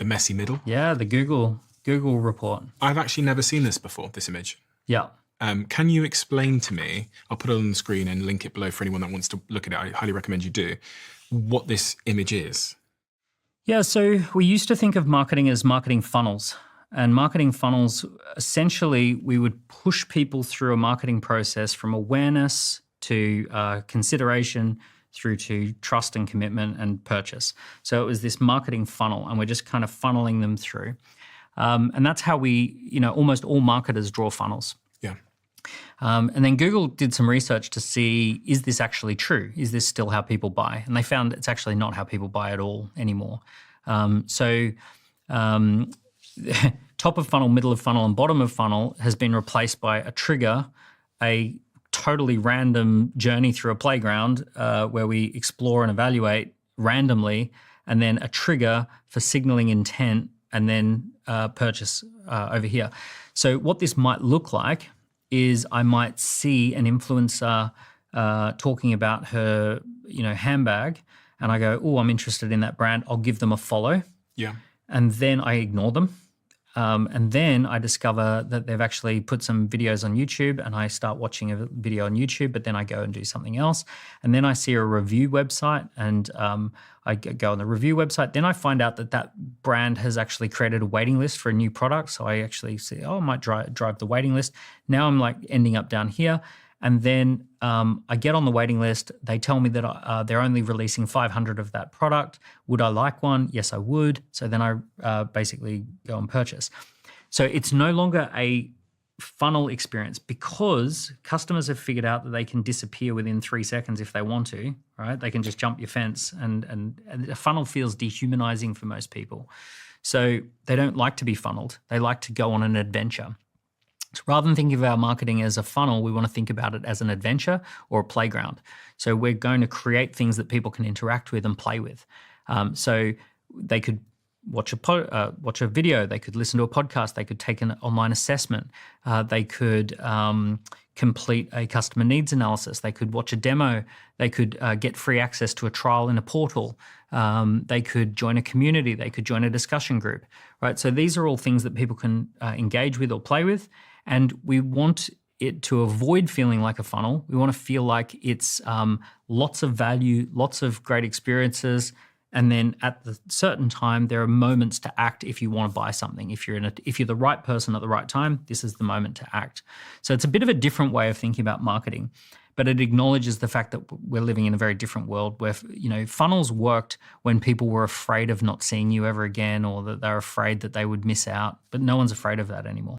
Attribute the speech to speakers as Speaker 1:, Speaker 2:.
Speaker 1: the messy middle.
Speaker 2: Yeah, the Google report.
Speaker 1: I've actually never seen this before, this image.
Speaker 2: Yeah.
Speaker 1: Can you explain to me, I'll put it on the screen and link it below for anyone that wants to look at it, I highly recommend you do, what this image is?
Speaker 2: Yeah, so we used to think of marketing as marketing funnels. And marketing funnels, essentially, we would push people through a marketing process from awareness to consideration through to trust and commitment and purchase. So it was this marketing funnel, and we're just kind of funneling them through. And that's how we, almost all marketers draw funnels.
Speaker 1: Yeah.
Speaker 2: And then Google did some research to see, is this actually true? Is this still how people buy? And they found it's actually not how people buy at all anymore. Top of funnel, middle of funnel, and bottom of funnel has been replaced by a trigger, a totally random journey through a playground where we explore and evaluate randomly, and then a trigger for signaling intent, and then purchase over here. So what this might look like is I might see an influencer talking about her, handbag, and I go, oh, I'm interested in that brand. I'll give them a follow.
Speaker 1: Yeah.
Speaker 2: And then I ignore them. And then I discover that they've actually put some videos on YouTube, and I start watching a video on YouTube, but then I go and do something else. And then I see a review website, and I go on the review website. Then I find out that brand has actually created a waiting list for a new product. So I actually see, I might drive the waiting list. Now I'm like ending up down here. And then I get on the waiting list. They tell me that they're only releasing 500 of that product. Would I like one? Yes, I would. So then I basically go and purchase. So it's no longer a funnel experience because customers have figured out that they can disappear within 3 seconds if they want to, right? They can just jump your fence, and a funnel feels dehumanizing for most people. So they don't like to be funneled. They like to go on an adventure. So rather than thinking of our marketing as a funnel, we want to think about it as an adventure or a playground. So we're going to create things that people can interact with and play with. So they could watch a video, they could listen to a podcast, they could take an online assessment, they could complete a customer needs analysis, they could watch a demo, they could get free access to a trial in a portal, they could join a community, they could join a discussion group, right? So these are all things that people can engage with or play with. And we want it to avoid feeling like a funnel. We want to feel like it's lots of value, lots of great experiences, and then at the certain time, there are moments to act if you want to buy something. If you're the right person at the right time, this is the moment to act. So it's a bit of a different way of thinking about marketing, but it acknowledges the fact that we're living in a very different world where, funnels worked when people were afraid of not seeing you ever again, or that they're afraid that they would miss out, but no one's afraid of that anymore.